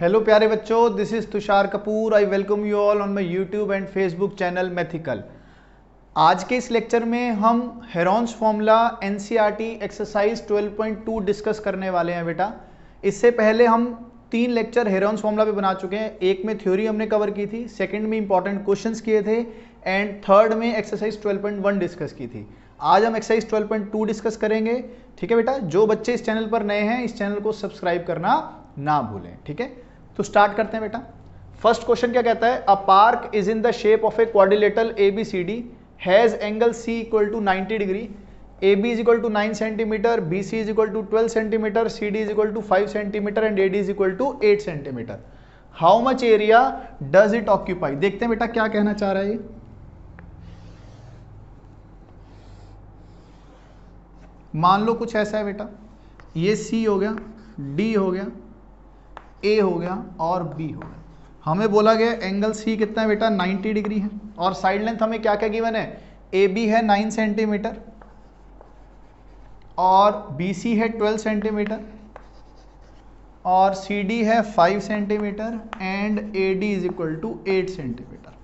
Hello प्यारे बच्चों, this is Tushar Kapoor. I welcome you all on my YouTube and Facebook channel mythical. आज के इस लेक्चर में हम Heron's formula NCERT exercise 12.2 discuss करने वाले हैं बेटा। इससे पहले हम 3 लेक्चर हेरॉन्स फॉर्मूला पे बना चुके हैं। एक में थ्योरी हमने कवर की थी, सेकंड में इंपॉर्टेंट क्वेश्चंस किए थे एंड थर्ड में एक्सरसाइज 12.1 डिस्कस की थी। आज हम एक्सरसाइज 12.2 डिस्कस करेंगे। ठीक है बेटा, जो बच्चे इस चैनल पर नए हैं इस चैनल को सब्सक्राइब करना ना भूलें। ठीक है, तो स्टार्ट करते हैं बेटा। फर्स्ट क्वेश्चन क्या कहता है, a park is in the shape of a quadrilateral ABCD has angle C equal to 90 degree, AB is equal to 9 centimetre, BC is equal to 12 centimetre, CD is equal to 5 centimetre and AD is equal to 8 centimetre. How much area does it occupy. देखते हैं बेटा क्या कहना चाह रहा है ये। मान लो कुछ ऐसा है बेटा, ये C हो गया, D हो गया, A हो गया और B हो गया। हमें बोला गया एंगल C कितना है बेटा, 90 डिग्री है और साइड लेंथ हमें क्या क्या गिवन है, AB है 9 सेंटीमीटर और BC है 12 सेंटीमीटर और CD है 5 centimetre and AD is equal to 8 centimetre.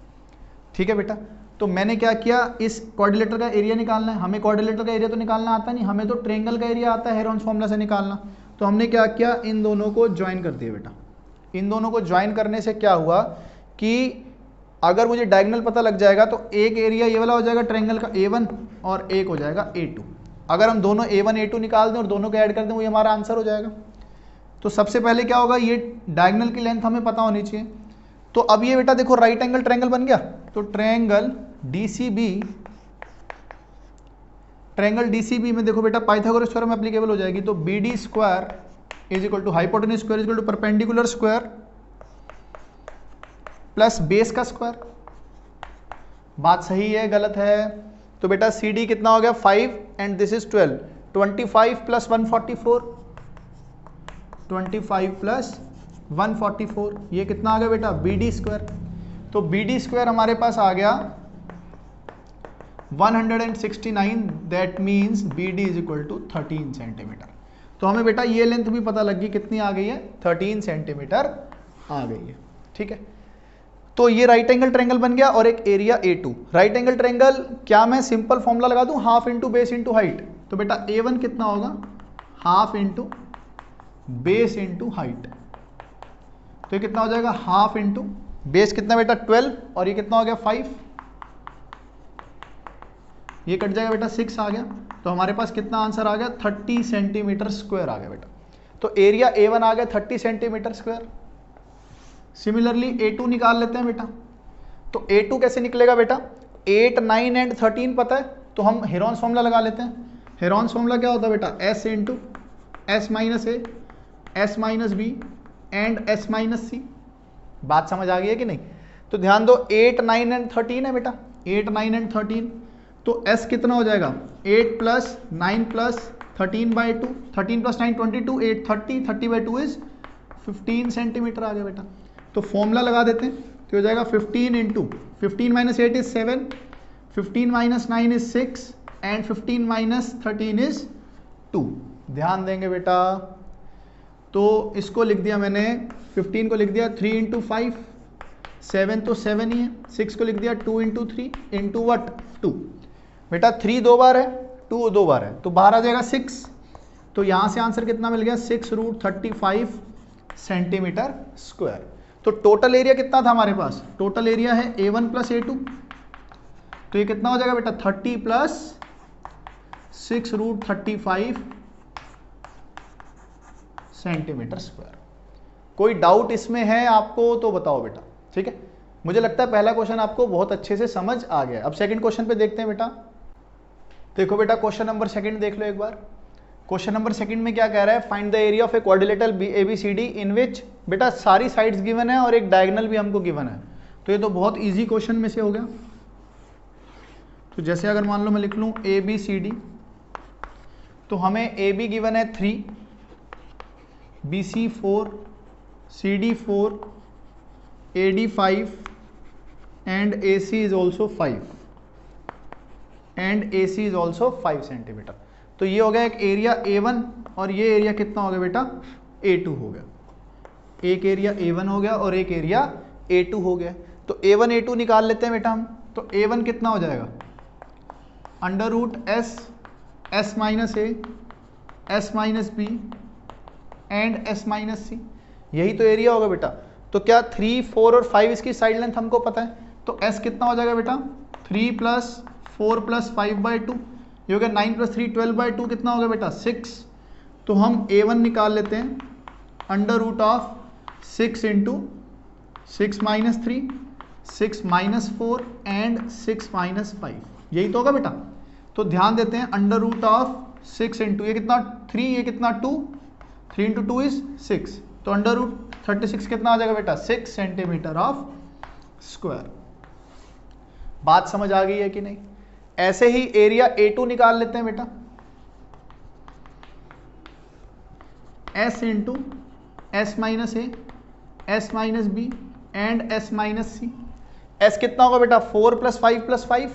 ठीक है बेटा, तो मैंने क्या किया, इस क्वाड्रिलेटर का एरिया निकालना है। हमें क्वाड्रिलेटर का एरिया तो निकालना आता नहीं, हमें तो ट्रायंगल का एरिया आता है हेरॉन्स फॉर्मूला से निकालना। तो हमने क्या किया, इन दोनों को ज्वाइन कर दिया बेटा। इन दोनों को ज्वाइन करने से क्या हुआ कि अगर मुझे डायगोनल पता लग जाएगा तो एक एरिया ये वाला हो जाएगा ट्रायंगल का A1 और एक हो जाएगा A2। अगर हम दोनों A1 A2 निकाल दें और दोनों को ऐड कर दें वही हमारा आंसर हो जाएगा। तो सबसे पहले क्या होगा, ये डायगोनल की लेंथ हमें पता होनी चाहिए। तो अब ये बेटा देखो राइट एंगल ट्रायंगल बन गया, तो ट्रायंगल DCB में देखो बेटा पाइथागोरस थ्योरम एप्लीकेबल हो जाएगी। तो BD square is equal to hypotenuse square is equal to perpendicular square plus base का स्क्वायर। बात सही है गलत है? तो बेटा CD कितना हो गया 5 and this is 12, 25 plus 144, 25 plus 144 ये कितना आ गया बेटा BD स्क्वायर। तो BD स्क्वायर हमारे पास आ गया 169, that means BD is equal to 13 centimetre. तो हमें बेटा ये लेंथ भी पता लग गई, कितनी आ गई है, 13 सेंटीमीटर आ गई है। ठीक है, तो ये राइट एंगल ट्रायंगल बन गया और एक area A2। Right angle triangle क्या मैं सिंपल फॉर्मूला लगा दूं, half into base into height. तो बेटा A1 कितना होगा, half into base into height. तो ये कितना हो जाएगा, हाफ इंटू बेस कितना बेटा 12 और ये कितना हो गया 5, ये कट जाएगा बेटा 6 आ गया। तो हमारे पास कितना आंसर आ गया, 30 सेंटीमीटर स्क्वायर आ गया बेटा। तो एरिया A1 आ गया 30 सेंटीमीटर स्क्वायर। सिमिलरली A2 निकाल लेते हैं बेटा। तो A2 कैसे निकलेगा बेटा, 8, 9 एंड 13 पता है, तो हम हेरॉन्स फॉर्मूला लगा लेते हैं। हेरॉन्स फॉर्मूला क्या होता है बेटा, S into S minus A, S minus B and S minus C। बात समझ आ गई है कि नहीं? तो ध्यान दो 8, 9 एंड 13 है बेटा, 8, 9 एंड 13। तो S कितना हो जाएगा, 8 plus 9 plus 13 by 2, 13 plus 9 22, 8 30, 30 by 2 is 15 centimetre आ गया बेटा। तो फॉर्मूला लगा देते हैं, तो हो जाएगा 15 into 15 minus 8 is 7, 15 minus 9 is 6 and 15 minus 13 is 2। ध्यान देंगे बेटा, तो इसको लिख दिया मैंने, 15 को लिख दिया 3 इंटू 5, 7 तो 7 ही है, 6 को लिख दिया 2 इंटू 3 इंटू वट 2। बेटा 3 2 बार है, 2 2 बार है, तो बाहर आ जाएगा 6। तो यहाँ से आंसर कितना मिल गया, 6√35 सेंटीमीटर स्क्वायर। तो टोटल एरिया कितना था हमारे पास, टोटल एरिया है A1 प्लस A2। तो ये कितना हो जाएगा बेटा 30 प्लस 6√35 सेंटीमीटर स्क्वायर। कोई डाउट इसमें है आपको तो बताओ बेटा। ठीक है, मुझे लगता है पहला क्वेश्चन आपको बहुत अच्छे से समझ आ गया। अब सेकंड क्वेश्चन पे देखते हैं बेटा। देखो बेटा क्वेश्चन नंबर सेकंड देख लो एक बार। क्वेश्चन नंबर सेकंड में क्या कह रहा है, find the area of a quadrilateral ABCD इन विच, बेटा सारी साइड्स गिवन है और एक डायगोनल भी हमको गिवन है। तो ये तो बहुत इजी क्वेश्चन में से हो गया। तो जैसे अगर मान लो मैं लिख लूँ ABCD, तो हमें AB गिवन है 3, BC 4, CD 4, AD 5 and AC is also 5 and AC is also 5 centimetre. तो ये हो गया एक एरिया A1 और ये एरिया कितना हो गया बेटा A2 हो गया। एक एरिया A1 हो गया और एक एरिया A2 हो गया। तो A1 A2 निकाल लेते हैं बेटा हम। तो A1 कितना हो जाएगा, under root S minus A S minus B and S minus C, यही तो एरिया होगा बेटा। तो क्या 3, 4 और 5 इसकी साइड लेंथ हमको पता है, तो S कितना हो जाएगा बेटा 3 + 4 + 5/2, ये हो गया 9 + 3 12/2, कितना हो गया बेटा 6। तो हम A1 निकाल लेते हैं अंडर रूट ऑफ 6 × 6 - 3 6 - 4 एंड 6 - 5, यही तो होगा बेटा। तो ध्यान देते हैं अंडर रूट ऑफ 6 × ये कितना 3, ये कितना 2, 3 × 2 = 6, तो अंडर रूट 36 कितना आ जाएगा बेटा 6 सेंटीमीटर ऑफ स्क्वायर। बात समझ आ गई है कि नहीं। ऐसे ही एरिया A2 निकाल लेते हैं बेटा, S × S minus A S minus B and S minus C। S कितना होगा बेटा 4 + 5 + 5,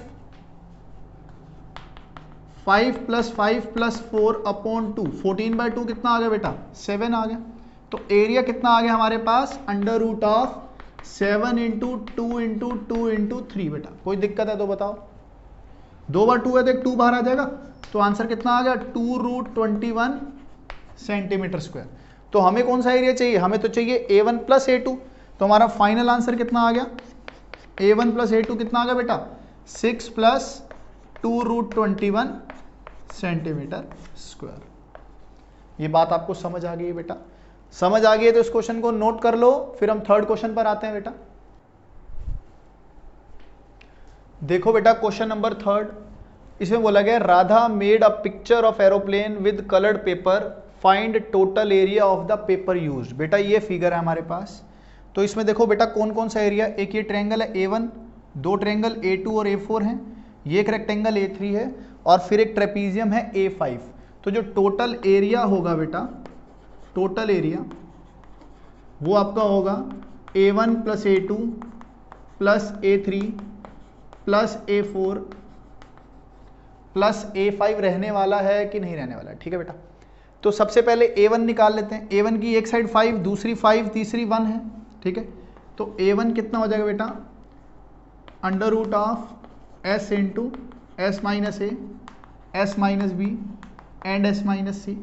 5 + 5 + 4/2, 14/2 कितना आ गया बेटा 7 आ गया। तो एरिया कितना आ गया हमारे पास अंडर रूट ऑफ 7 × 2 × 2 × 3 बेटा। कोई दिक्कत है तो बताओ, 2 बार 2 है तो एक 2 बाहर आ जाएगा, तो आंसर कितना आ गया 2√21 सेंटीमीटर स्क्वायर। तो हमें कौन सा एरिया चाहिए, हमें तो चाहिए A1 + A2। तो हमारा फाइनल आंसर कितना आ गया, A1 + A2 कितना आ गया बेटा 6 + 2√21 सेंटीमीटर स्क्वायर। ये बात आपको समझ आ गई है बेटा। समझ आ गई है तो इस क्वेश्चन को नोट कर लो, फिर हम थर्ड क्वेश्चन पर आते हैं बेटा। देखो बेटा क्वेश्चन नंबर 3, इसमें बोला गया Radha made a picture of aeroplane with coloured paper, find total area of the paper used. बेटा ये फिगर है हमारे पास। तो इसमें देखो बेटा कौन कौन सा एरिया, एक ये ट्रायंगल है A1, 2 ट्रायंगल A2 और A4 हैं, ये एक रेक्टेंगल A3 है और फिर एक ट्रेपीजियम है A5। तो जो टोटल एरिया होगा बेटा, टोटल एरिया वो आपका होगा A1 + A2 + A3 + A4 + A5 रहने वाला है कि नहीं रहने वाला है, ठीक है बेटा। तो सबसे पहले A1 निकाल लेते हैं। A1 की एक साइड 5, दूसरी 5, तीसरी 1 है, ठीक है। तो A1 कितना हो जाएगा बेटा under root of S × S minus A S minus B and S minus C।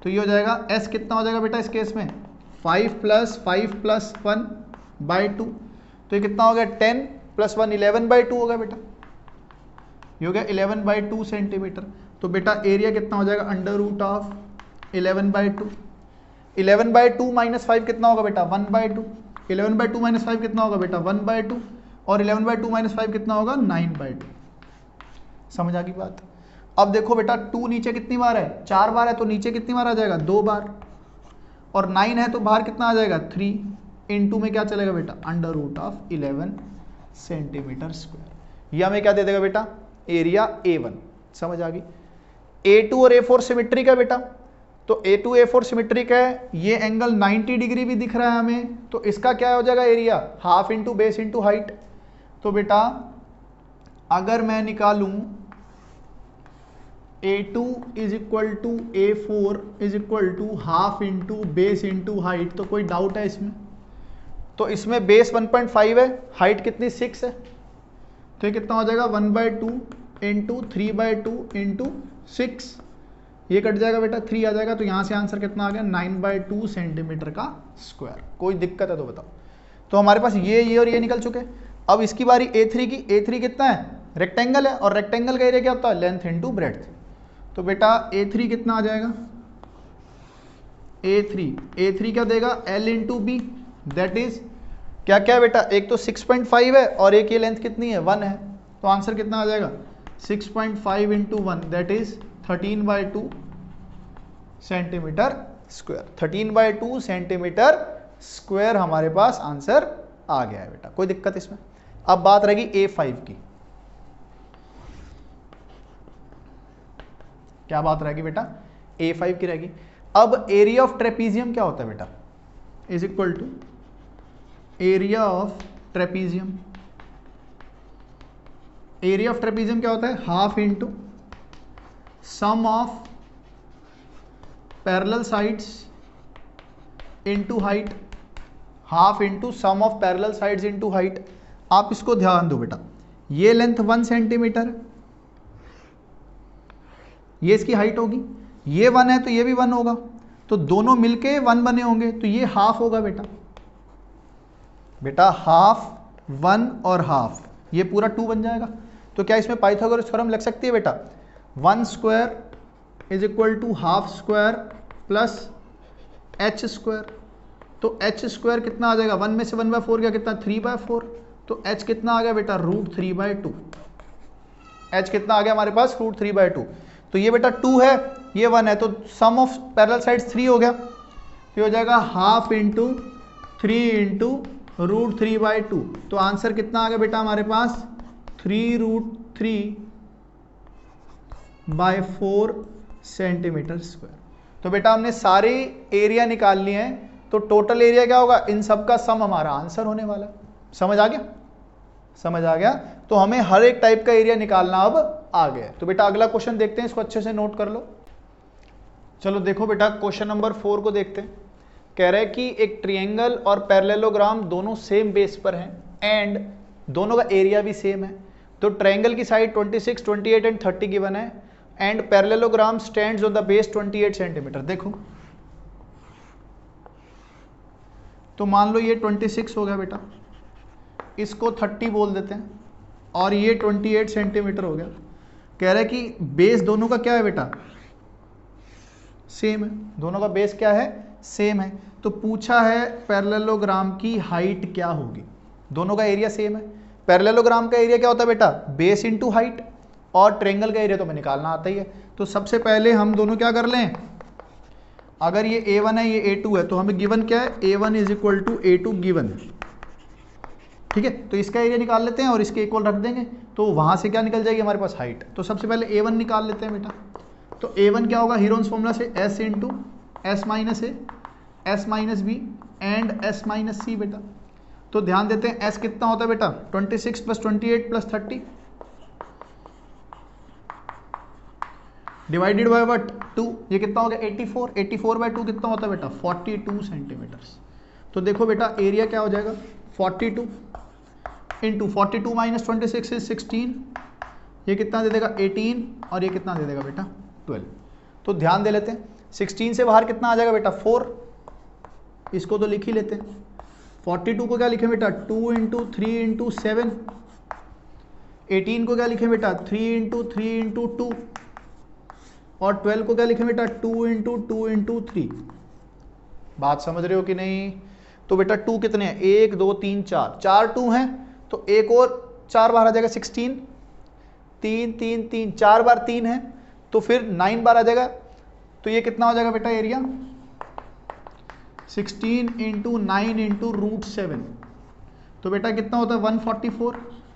तो ये हो जाएगा S कितना हो जाएगा बेटा इस केस में 5 + 5 + 1/2, तो ये कितना हो गया 10 + 1 11/2 हो गया बेटा, ये हो गया 11/2 सेंटीमीटर। तो बेटा एरिया कितना हो जाएगा अंडर रूट ऑफ 11/2, 11/2 - 5 कितना होगा बेटा 1/2, 11/2 - 5 कितना होगा बेटा 1/2 और 11/2 - 5 कितना होगा 9/2। समझ आ गई बात। अब देखो बेटा 2 नीचे कितनी बार है 4 बार है, तो नीचे कितनी बार आ जाएगा 2 बार, और 9 है तो बाहर कितना आ जाएगा 3, इनटू में क्या चलेगा बेटा under root of 11 centimetre square. यह हमें क्या दे देगा बेटा एरिया A1। समझ आ गई। A2 और A4 सिमेट्रिक है बेटा, तो A2 A4 सिमेट्रिक है, ये एंगल 90 डिग्री भी दिख रहा है हमें, तो इसका क्या हो जाएगा area half into base into height. तो बेटा अगर मैं निकालूं A2 = A4 = half into base into height, तो कोई डाउट है इसमें, तो इसमें बेस 1.5 है, हाइट कितनी 6 है, तो ये कितना हो जाएगा 1/2 × 3/2 × 6, ये कट जाएगा बेटा 3 आ जाएगा। तो यहाँ से आंसर कितना आ गया 9/2 सेंटीमीटर का स्क्वायर। कोई दिक्कत है तो बताओ। तो हमारे पास ये और ये निकल चुके। अब इसकी बारी A3 की। A3 कितना है रेक्टेंगल है, और रेक्टेंगल का एरिया क्या होता है लेंथ इंटू ब्रेड्थ। तो बेटा A3 कितना आ जाएगा A3 क्या देगा L × B, दैट इज क्या क्या है बेटा, एक तो 6.5 है और एक ये लेंथ कितनी है 1 है, तो आंसर कितना आ जाएगा 6.5 × 1 that is 13/2 centimetre square. 13/2 centimetre square हमारे पास आंसर आ गया है बेटा, कोई दिक्कत इसमें। अब बात रहेगी A5 की। क्या बात रहेगी बेटा A5 की रहेगी। अब एरिया ऑफ ट्रेपीजियम क्या होता है बेटा is equal to area of trapezium. Area of trapezium क्या होता है half into sum of parallel sides into height half into sum of parallel sides into height. आप इसको ध्यान दो बेटा, ये लेंथ 1 सेंटीमीटर, ये इसकी हाइट होगी, ये 1 है तो ये भी 1 होगा, तो दोनों मिलके 1 बने होंगे, तो ये हाफ होगा बेटा। बेटा हाफ 1 और हाफ, ये पूरा 2 बन जाएगा। तो क्या इसमें पाइथागोरस थ्योरम लग सकती है बेटा? 1 square is equal to half square plus h square. तो h स्क्वायर कितना आ जाएगा? 1 में से 1/4 गया, कितना? 3/4। तो h कितना आ गया बेटा? √3/2। h कितना आ गया हमारे पास? √3/2। तो ये बेटा 2 है, ये 1 है, तो सम ऑफ पैरेलल साइड्स 3 हो गया, तो हो जाएगा हाफ इंटू 3 इंटू √3/2। तो आंसर कितना आ गया बेटा हमारे पास? 3√3/4 सेंटीमीटर स्क्वायर। तो बेटा हमने सारे एरिया निकाल लिए हैं, तो टोटल एरिया क्या होगा? इन सब का सम हमारा आंसर होने वाला। समझ आ गया? समझ आ गया? तो हमें हर एक टाइप का एरिया निकालना अब आ गया। तो बेटा अगला क्वेश्चन देखते हैं, इसको अच्छे से नोट कर लो। चलो देखो बेटा, क्वेश्चन नंबर 4 को देखते हैं। कह रहा है कि एक ट्रायंगल और पैरेललोग्राम दोनों सेम बेस पर हैं एंड दोनों का एरिया भी सेम है। तो ट्रायंगल की साइड 26, 28 एंड 30 गिवन है and parallelogram stands on the base 28 centimetre. देखो तो मान लो ये 26 हो गया बेटा, इसको 30 बोल देते हैं, और ये 28 सेंटीमीटर हो गया। कह रहा है कि बेस दोनों का क्या है बेटा? सेम है। दोनों का बेस क्या है? सेम है। तो पूछा है पैरेललोग्राम की हाइट क्या होगी। दोनों का एरिया सेम है। पैरेललोग्राम का एरिया क्या होता है बेटा? बेस इंटू हाइट, और ट्रायंगल का एरिया तो हमें निकालना आता ही है। तो सबसे पहले हम दोनों क्या कर लें, अगर ये A1 है, ये A2 है, तो हमें गिवन क्या है? A1 is equal to A2 given है। ठीक है, तो इसका एरिया निकाल लेते हैं और इसके इक्वल रख देंगे, तो वहां से क्या निकल जाएगी हमारे पास? हाइट। तो सबसे पहले A1 निकाल लेते हैं बेटा। तो A1 क्या होगा? हीरोन्स फॉर्मूला से S into S minus A, S minus B and S minus C बेटा। तो ध्यान देते हैं S कितना होता है बेटा? 26 plus 28 plus 30 divided by what? 2। ये कितना हो गया? 84। 84/2 कितना होता है बेटा? 42 सेंटीमीटर। तो देखो बेटा एरिया क्या हो जाएगा? 42 इंटू 42 माइनस 26 इज 16। ये कितना दे देगा? 18। और ये कितना दे देगा बेटा? 12। तो ध्यान दे लेते हैं, 16 से बाहर कितना आ जाएगा बेटा? 4। इसको तो लिख ही लेते हैं। 42 को क्या लिखें बेटा? 2 इंटू 3 इंटू 7। 18 को क्या लिखें बेटा? 3 इंटू 3 इंटू 2। और 12 को क्या लिखें बेटा? 2 इंटू 2 इंटू 3। बात समझ रहे हो कि नहीं? तो बेटा 2 कितने हैं? 1 2 3 4, 4 2 हैं, तो एक और 4 बार आ जाएगा 16। 3 3 3, 4 बार 3 है, तो फिर 9 बार आ जाएगा। तो ये कितना हो जाएगा बेटा एरिया? 16 into 9 into √7। तो बेटा कितना होता है? 144।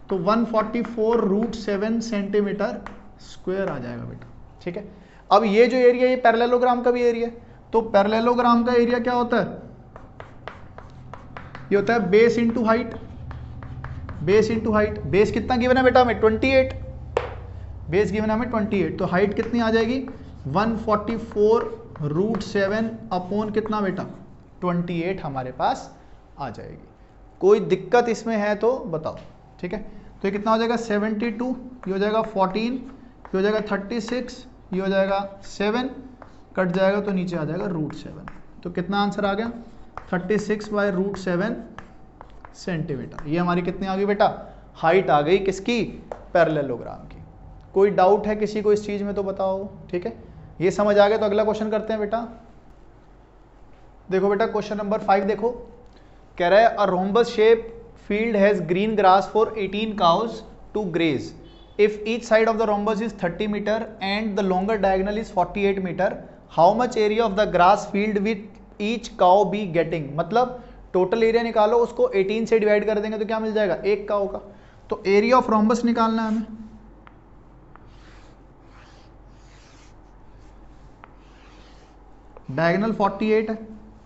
तो 144 √7 सेंटीमीटर स्क्वायर आ जाएगा बेटा। ठीक है, अब ये जो एरिया, ये पैरेललोग्राम का भी एरिया है। तो पैरेललोग्राम का एरिया क्या होता है? ये होता है base into height. Base into height. Base कितना गिवन है बेटा हमें? 28। बेस गिवन है हमें 28, तो हाइट कितनी आ जाएगी? 144 √7 अपॉन कितना बेटा? 28 हमारे पास आ जाएगी। कोई दिक्कत इसमें है तो बताओ। ठीक है, तो ये कितना हो जाएगा? 72, ये हो जाएगा 14, ये हो जाएगा 36, ये हो जाएगा 7, कट जाएगा तो नीचे आ जाएगा √7। तो कितना आंसर आ गया? 36/√7 सेंटीमीटर। ये हमारी कितनी आ गई बेटा? हाइट आ गई किसकी? पैरेललोग्राम की। कोई डाउट है किसी को इस चीज में तो बताओ। ठीक है, ये समझ आ गया तो अगला क्वेश्चन करते हैं बेटा। देखो बेटा क्वेश्चन नंबर 5 देखो, कह रहा है a rhombus shape field has green grass for 18 cows to graze if each side of the rhombus is 30 meter and the longer diagonal is 48 meter, how much area of the grass field with each cow be getting? मतलब total area निकालो, उसको 18 से divide कर देंगे तो क्या मिल जाएगा? एक काउ का। तो एरिया ऑफ रोम्बस निकालना है हमें। डायगोनल 48 है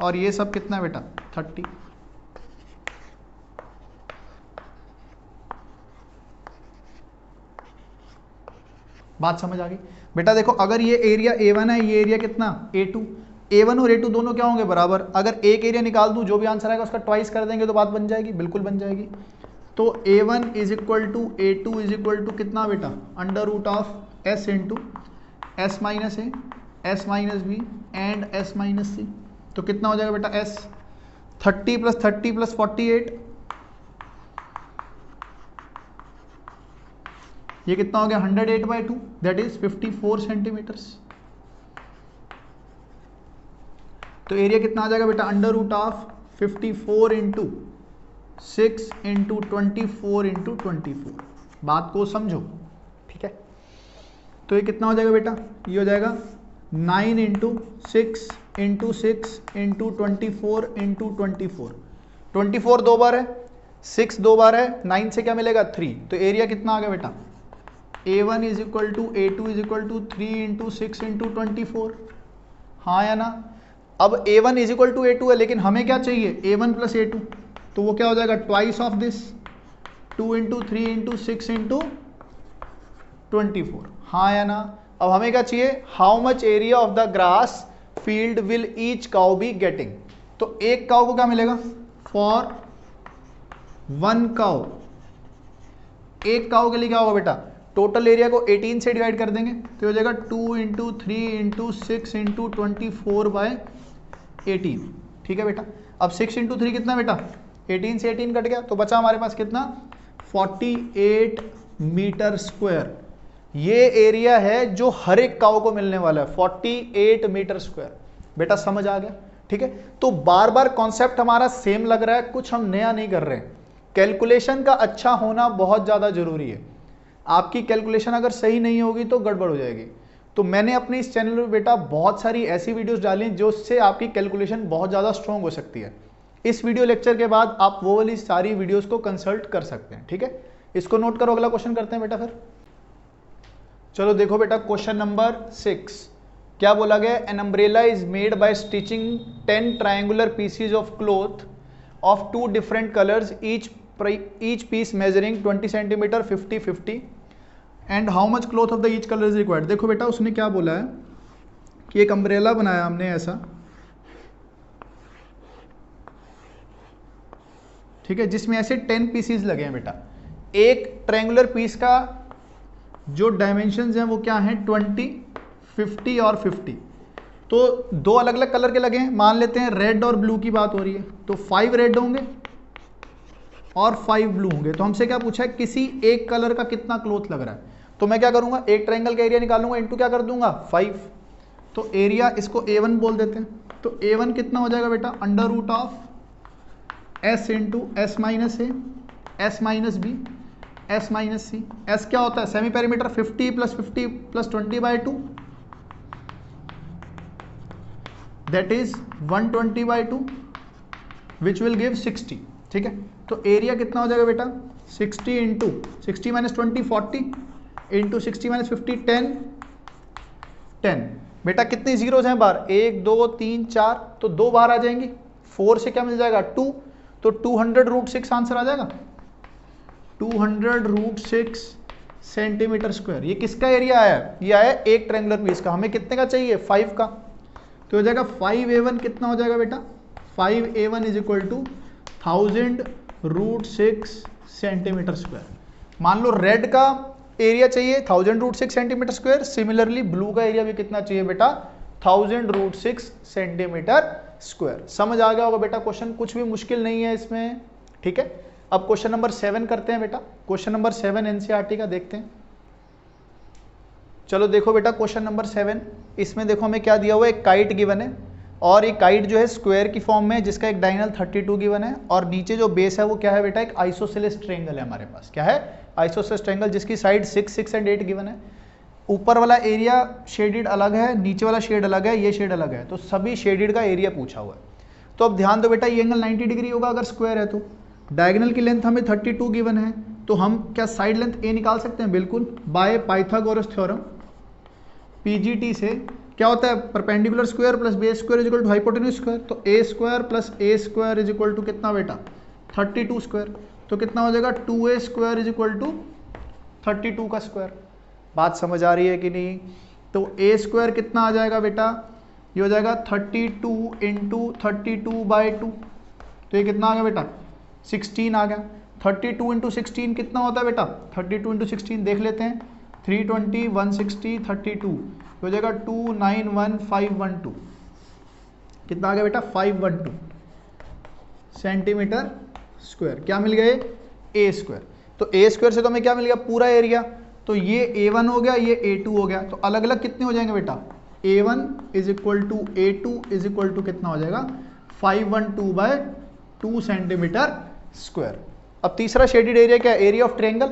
और ये सब कितना है बेटा? 30। बात समझ आ गई बेटा? देखो अगर ये एरिया A1 है, ये एरिया कितना? A2, A1 और A2 दोनों क्या होंगे? बराबर। अगर एक एरिया निकाल दूं, जो भी आंसर आएगा उसका ट्वाइस कर देंगे तो बात बन जाएगी, बिल्कुल बन जाएगी। तो A1 is equal to A2 is equal to कितना बेटा? Under root of S into S minus A, S minus B and S minus C। तो कितना हो जाएगा बेटा? S 30 प्लस 30 प्लस 48, ये कितना हो गया? 108/2, दैट इज 54 सेंटीमीटर्स। तो एरिया कितना आ जाएगा बेटा? Under root of 54 into 6 into 24 into 24। बात को समझो, ठीक है। तो ये कितना हो जाएगा बेटा? ये हो जाएगा 9 इंटू 6 इंटू 6 इंटू 24 इंटू 24। 24 दो बार है, 6 दो बार है, 9 से क्या मिलेगा? 3। तो एरिया कितना आ गया बेटा? A1 is equal to A2 is equal to 3 into 6 into 24। हाँ या ना? अब A1 is equal to A2 है, लेकिन हमें क्या चाहिए? A1 plus A2। तो वो क्या हो जाएगा? Twice of this, 2 into 3 into 6 into 24। हाँ या ना? अब हमें क्या चाहिए? How much area of the grass field will each cow be getting. तो एक काउ को क्या मिलेगा? For 1 cow. एक काउ के लिए क्या होगा बेटा? टोटल एरिया को 18 से डिवाइड कर देंगे तो हो जाएगा 2 इंटू 3 इंटू 6 इंटू 24/18। ठीक है बेटा। अब 6 इंटू 3 कितना बेटा? 18 से 18 कट गया तो बचा हमारे पास कितना? 48 मीटर स्क्वायर। ये एरिया है जो हर एक काउ को मिलने वाला है, 48 मीटर स्क्वायर। बेटा समझ आ गया? ठीक है। तो बार बार कॉन्सेप्ट हमारा सेम लग रहा है, कुछ हम नया नहीं कर रहे हैं। कैलकुलेशन का अच्छा होना बहुत ज़्यादा जरूरी है। आपकी कैलकुलेशन अगर सही नहीं होगी तो गड़बड़ हो जाएगी। तो मैंने अपने इस चैनल पर बेटा बहुत सारी ऐसी वीडियोस डाली हैं जो उससे आपकी कैलकुलेशन बहुत ज़्यादा स्ट्रॉन्ग हो सकती है। इस वीडियो लेक्चर के बाद आप वो वाली सारी वीडियोस को कंसल्ट कर सकते हैं। ठीक है, इसको नोट करो। अगला क्वेश्चन करते हैं बेटा फिर। चलो देखो बेटा, क्वेश्चन नंबर 6 क्या बोला गया? An umbrella is made by stitching 10 triangular PCs of cloth of 2 different colours, each piece measuring 20 centimetre 50-50 and how much cloth of the each colour is required. देखो बेटा, उसने क्या बोला है कि एक अम्ब्रेला बनाया हमने ऐसा, ठीक है, जिसमें ऐसे 10 पीसीज लगे हैं बेटा। एक ट्रायंगुलर पीस का जो डायमेंशंस हैं वो क्या हैं? 20, 50 और 50। तो दो अलग अलग कलर के लगे हैं, मान लेते हैं रेड और ब्लू की बात हो रही है, तो 5 रेड होंगे और 5 ब्लू होंगे। तो हमसे क्या पूछा है? किसी एक कलर का कितना क्लॉथ लग रहा है। तो मैं क्या करूंगा? एक ट्रायंगल का एरिया निकालूंगा, इनटू क्या कर दूंगा? 5। तो एरिया इसको A1 बोल देते हैं। तो A1 कितना हो जाएगा बेटा? Under root of S into S minus A, S minus B, S minus C. S क्या होता है? Semi perimeter. 50 plus 50 plus 20/2 that is 120/2 which will give 60। ठीक है। तो एरिया कितना हो जाएगा बेटा? 60 इंटू 60 माइनस 20 40 इंटू 60 माइनस 50 10। बेटा कितनी जीरोज हैं बाहर? 1 2 3 4, तो 2 बाहर आ जाएंगी। 4 से क्या मिल जाएगा? 2। तो 200√6 आंसर आ जाएगा। 200√6 सेंटीमीटर स्क्वायर। ये किसका एरिया आया है? ये आया एक ट्रायंगुलर पीस का। हमें कितने का चाहिए? 5 का। तो हो जाएगा 5A1 कितना हो जाएगा बेटा? 5A1 is equal to 1000√6 centimetre square. मान लो रेड का एरिया चाहिए 1000√6 सेंटीमीटर स्क्वायर। सिमिलरली ब्लू का एरिया भी कितना चाहिए बेटा? 1000√6 सेंटीमीटर स्क्वायर। समझ आ गया होगा बेटा क्वेश्चन, कुछ भी मुश्किल नहीं है इसमें। ठीक है। अब क्वेश्चन नंबर 7 करते हैं बेटा। क्वेश्चन नंबर 7 एनसीईआरटी का देखते हैं। चलो देखो बेटा, क्वेश्चन नंबर 7, इसमें देखो हमें क्या दिया हुआ है? एक काइट गिवन है और एक काइट जो है स्क्वायर की फॉर्म में, जिसका एक डायगोनल 32 गिवन है, और नीचे जो बेस है वो क्या है बेटा? एक आइसोसेलेस ट्रायंगल है हमारे पास। क्या है? आइसोसेलेस ट्रायंगल, जिसकी साइड 6 6 एंड 8 गिवन है। ऊपर वाला एरिया शेडेड अलग है, नीचे वाला शेड अलग है, ये शेड अलग है। तो सभी शेडेड का एरिया पूछा हुआ है। तो अब ध्यान दो बेटा, ये एंगल 90 डिग्री होगा अगर स्क्वायर है तो। डायगोनल की लेंथ हमें 32 गिवन है, तो हम क्या साइड लेंथ ए निकाल सकते हैं? बिल्कुल, बाय पाइथागोरस थ्योरम पीजीटी से। क्या होता है? Perpendicular square plus base square is equal to hypotenuse square. तो a square plus a square is equal to कितना बेटा? 32 स्क्वायर। तो कितना हो जाएगा? 2a square is equal to 32 का स्क्वायर। बात समझ आ रही है कि नहीं? तो ए स्क्वायर कितना आ जाएगा बेटा? ये हो जाएगा 32 इंटू 32/2, तो ये कितना आ गया बेटा 16 आ गया। 32 इंटू 16 कितना होता है बेटा, 32 इंटू 16 देख लेते हैं, 320 160 32 हो जाएगा 291512, कितना आ गया बेटा 512 सेंटीमीटर स्क्वायर। क्या मिल गया ए स्क्वायर, तो ए स्क्वायर से तो हमें क्या मिल गया पूरा एरिया, तो ये A1 हो गया, ये A2 हो गया, तो अलग अलग कितने हो जाएंगे बेटा, A1 is equal to A2 is equal to कितना हो जाएगा 512/2 सेंटीमीटर स्क्वायर। अब तीसरा शेडेड एरिया क्या है, एरिया ऑफ ट्रायंगल,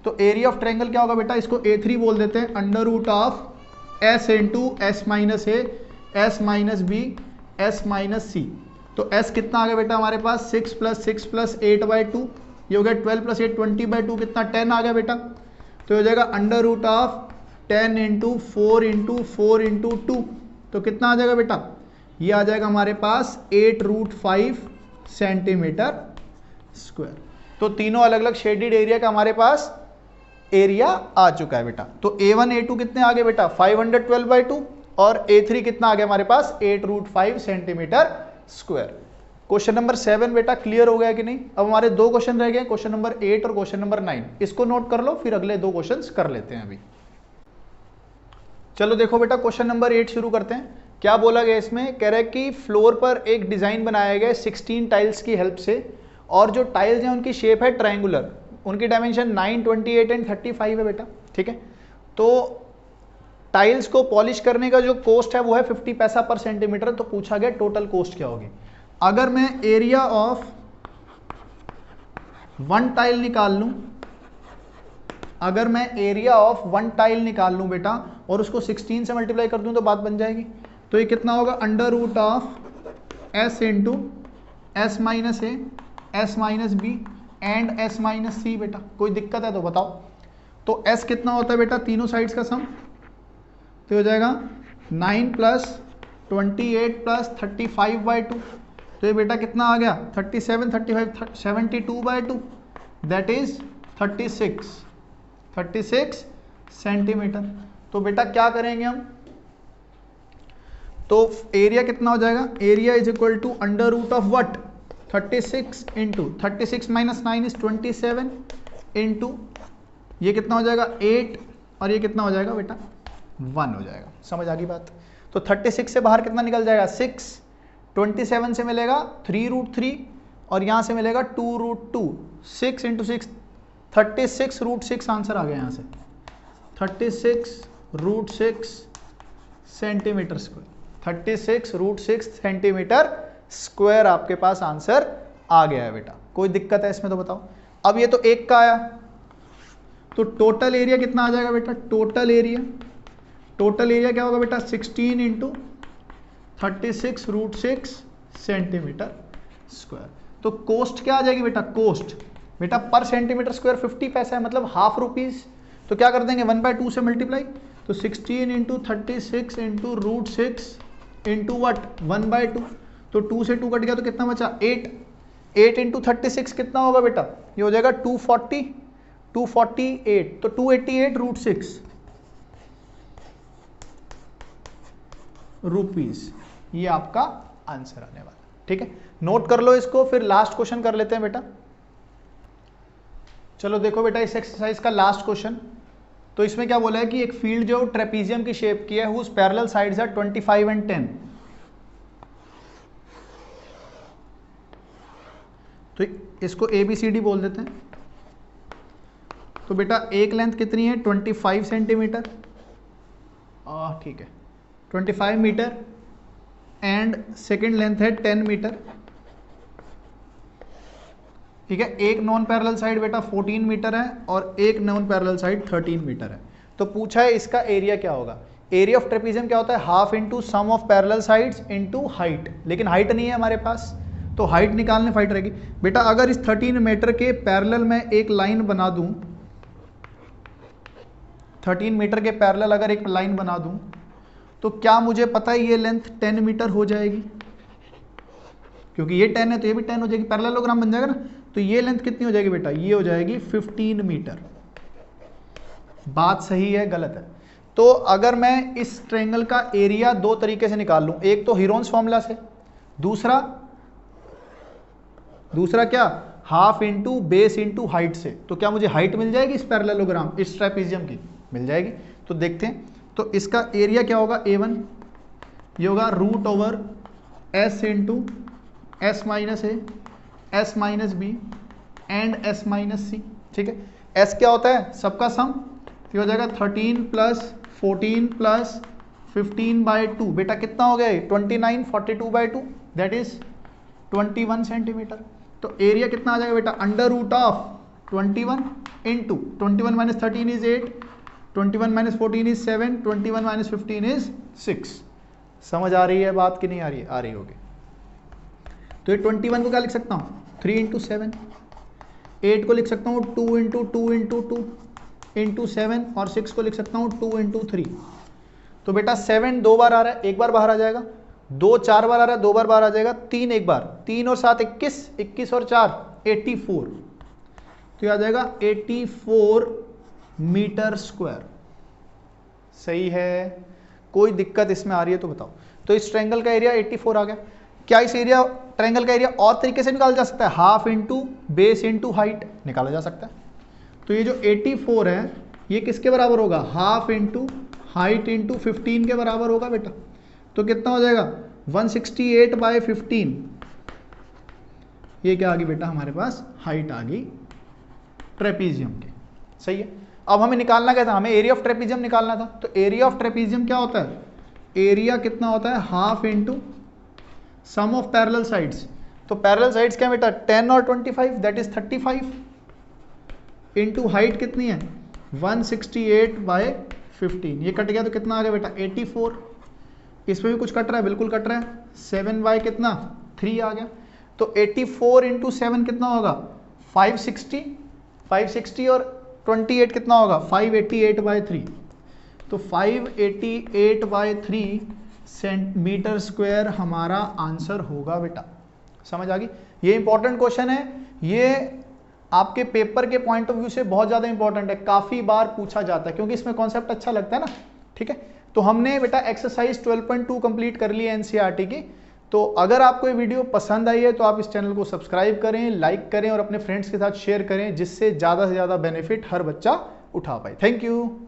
तो एरिया ऑफ ट्रायंगल क्या होगा बेटा, इसको A3 बोल देते हैं, under root of S into S minus A S minus B S minus C। तो S कितना आ गया बेटा हमारे पास 6 + 6 + 8/2, ये हो गया 12 + 8 20/2, कितना 10 आ गया बेटा, तो हो जाएगा under root of 10 into 4 into 4 into 2, तो कितना आ जाएगा बेटा, ये आ जाएगा हमारे पास 8√5 सेंटीमीटर स्क्वायर। तो तीनों अलग अलग शेडेड एरिया का हमारे पास एरिया आ चुका है बेटा। तो A1 A2 कितने आ गए बेटा 512/2 और A3 कितना आ गया हमारे पास 8√5 सेंटीमीटर स्क्वायर। क्वेश्चन नंबर 7 बेटा क्लियर हो गया कि नहीं। अब हमारे दो क्वेश्चन रह गए, क्वेश्चन नंबर 8 और क्वेश्चन नंबर 9, इसको नोट कर लो, फिर अगले दो क्वेश्चंस कर लेते हैं अभी। चलो देखो बेटा क्वेश्चन नंबर 8 शुरू करते हैं। क्या बोला गया इसमें, कह रहा है कि फ्लोर पर एक डिजाइन बनाया गया 16 टाइल्स की हेल्प से, और जो टाइल्स हैं उनकी शेप है ट्रायंगुलर, उनकी डायमेंशन 9, 28 एंड 35 है बेटा, ठीक है। तो टाइल्स को पॉलिश करने का जो कॉस्ट है वो है 50 पैसा पर सेंटीमीटर। तो पूछा गया टोटल कॉस्ट क्या होगी। अगर मैं एरिया ऑफ 1 टाइल निकाल लूं, अगर मैं एरिया ऑफ 1 टाइल निकाल लूं बेटा और उसको 16 से मल्टीप्लाई कर दूं तो बात बन जाएगी। तो ये कितना होगा under root of S into S minus A S minus B and S minus C बेटा। कोई दिक्कत है तो बताओ। तो S कितना होता है बेटा तीनों साइड्स का सम, तो हो जाएगा 9 + 28 + 35/2, तो ये बेटा कितना आ गया 37 35 72/2 दैट इज 36 सेंटीमीटर। तो बेटा क्या करेंगे हम, तो एरिया कितना हो जाएगा, area is equal to under root of what 36 into 36 minus 9 is 27 into ये कितना हो जाएगा 8 और ये कितना हो जाएगा बेटा 1 हो जाएगा। समझ आ गई बात। तो 36 से बाहर कितना निकल जाएगा 6, 27 से मिलेगा 3√3 और यहाँ से मिलेगा 2√2, 6 इंटू 6 36√6 आंसर आ गया यहाँ से 36√6 सेंटीमीटर स्क्वायर। 36√6 सेंटीमीटर स्क्वायर आपके पास आंसर आ गया है बेटा। कोई दिक्कत है इसमें तो बताओ। अब ये तो एक का आया, तो टोटल एरिया कितना आ जाएगा बेटा, टोटल एरिया क्या होगा बेटा 16 इंटू 36√6 सेंटीमीटर स्क्वायर। तो कोस्ट क्या आ जाएगी बेटा, कोस्ट बेटा पर सेंटीमीटर स्क्वायर 50 पैसा है, मतलब ₹0.5। तो क्या कर देंगे 1/2 से मल्टीप्लाई, तो 16 इंटू 36 इंटू √6 इंटू वट 1/2, तो 2 से 2 कट गया तो कितना बचा 8 इंटू 36 कितना होगा बेटा, ये हो जाएगा 248, तो 288√6 रुपीज, ये आपका आंसर आने वाला। ठीक है, नोट कर लो इसको, फिर लास्ट क्वेश्चन कर लेते हैं बेटा। चलो देखो बेटा इस एक्सरसाइज का लास्ट क्वेश्चन। तो इसमें क्या बोला है कि एक फील्ड जो ट्रेपीजियम की शेप की है whose parallel sides are 25 and 10। तो इसको ABCD बोल देते हैं। तो बेटा एक लेंथ कितनी है 25 सेंटीमीटर, ठीक है 25 मीटर, एंड सेकेंड लेंथ है 10 मीटर। ठीक है, एक नॉन पैरेलल साइड बेटा 14 मीटर है और एक नॉन पैरेलल साइड 13 मीटर है। तो पूछा है इसका एरिया क्या होगा। एरिया ऑफ ट्रेपीजियम क्या होता है, half into sum of parallel sides into height, लेकिन हाइट नहीं है हमारे पास, तो हाइट निकालने फाइट रहेगी बेटा। अगर इस 13 मीटर के पैरेलल में एक लाइन बना दूं, 13 मीटर के पैरेलल अगर एक लाइन बना दूं, तो क्या मुझे पता है ये लेंथ 10 मीटर हो जाएगी, क्योंकि ये 10 है तो ये भी 10 हो जाएगी, पैरेललोग्राम बन जाएगा ना। तो ये लेंथ कितनी हो जाएगी बेटा, ये हो जाएगी 15 मीटर। बात सही है गलत है। तो अगर मैं इस ट्रायंगल का एरिया दो तरीके से निकाल लूं, एक तो हीरोन्स फॉर्मूला से, दूसरा क्या, half into base into height से। तो क्या मुझे हाइट मिल जाएगी इस पैरेललोग्राम, इस ट्रेपेजियम की, मिल जाएगी। तो देखते हैं, तो इसका एरिया क्या होगा, A1, ये होगा root over S into S minus A, S minus B and S minus C. ठीक है, S क्या होता है, सबका सम, तो हो जाएगा 13 प्लस 14 प्लस 15/2। बेटा कितना हो गया, 29, 42/2 दैट इज 21 सेंटीमीटर। तो एरिया कितना आ जाएगा बेटा, under root of 21 into 21 minus 13 is 8, 21 minus 14 is 7, 21 minus 15 is 6। समझ आ रही है बात कि नहीं आ रही है, आ रही होगी। तो ये 21 को क्या लिख सकता हूँ, 3 इंटू 7, 8 को लिख सकता हूँ 2 इंटू 2 इंटू 2 इंटू 7, और 6 को लिख सकता हूँ 2 इंटू 3। तो बेटा 7 दो बार आ रहा है, एक बार बाहर आ जाएगा, 2 4 बार आ रहा है, दो बार बाहर आ जाएगा, 3 एक बार, 3 और 7 21, 21 और 4 84। तो ये आ जाएगा 84 मीटर स्क्वायर। सही है, कोई दिक्कत इसमें आ रही है तो बताओ। तो इस ट्रायंगल का एरिया 84 आ गया। क्या इस एरिया ट्रायंगल का एरिया और तरीके से निकाला जा सकता है, half into base into height निकाला जा सकता है। तो ये जो 84 है ये किसके बराबर होगा, हाफ इंटू हाइट इंटू 15 के बराबर होगा बेटा। तो कितना हो जाएगा 168/15। ये क्या आ गई बेटा, हमारे पास हाइट आ गई ट्रेपीजियम की। सही है, अब हमें निकालना क्या था, हमें एरिया ऑफ ट्रेपीजियम निकालना था। तो एरिया ऑफ ट्रेपीजियम क्या होता है, एरिया कितना होता है, half into sum of parallel sides. तो पैरेलल साइड्स क्या बेटा, 10 और 25 दैट इज 35 इंटू हाइट कितनी है 168/15। ये कट गया तो कितना आ गया बेटा 84। इसमें भी कुछ कट रहा है, बिल्कुल कट रहा है, 7 कितना 3 आ गया। तो 84 इंटू 7 कितना होगा 560 और 28 कितना होगा 588/3। तो 588/3 सेंटीमीटर स्क्वायर हमारा आंसर होगा बेटा। समझ आ गई, ये इंपॉर्टेंट क्वेश्चन है, ये आपके पेपर के पॉइंट ऑफ व्यू से बहुत ज़्यादा इंपॉर्टेंट है, काफ़ी बार पूछा जाता है क्योंकि इसमें कॉन्सेप्ट अच्छा लगता है ना। ठीक है, तो हमने बेटा एक्सरसाइज 12.2 कंप्लीट कर ली है एनसीईआरटी की। तो अगर आपको ये वीडियो पसंद आई है तो आप इस चैनल को सब्सक्राइब करें, लाइक करें और अपने फ्रेंड्स के साथ शेयर करें, जिससे ज़्यादा से ज़्यादा बेनिफिट हर बच्चा उठा पाए। Thank you.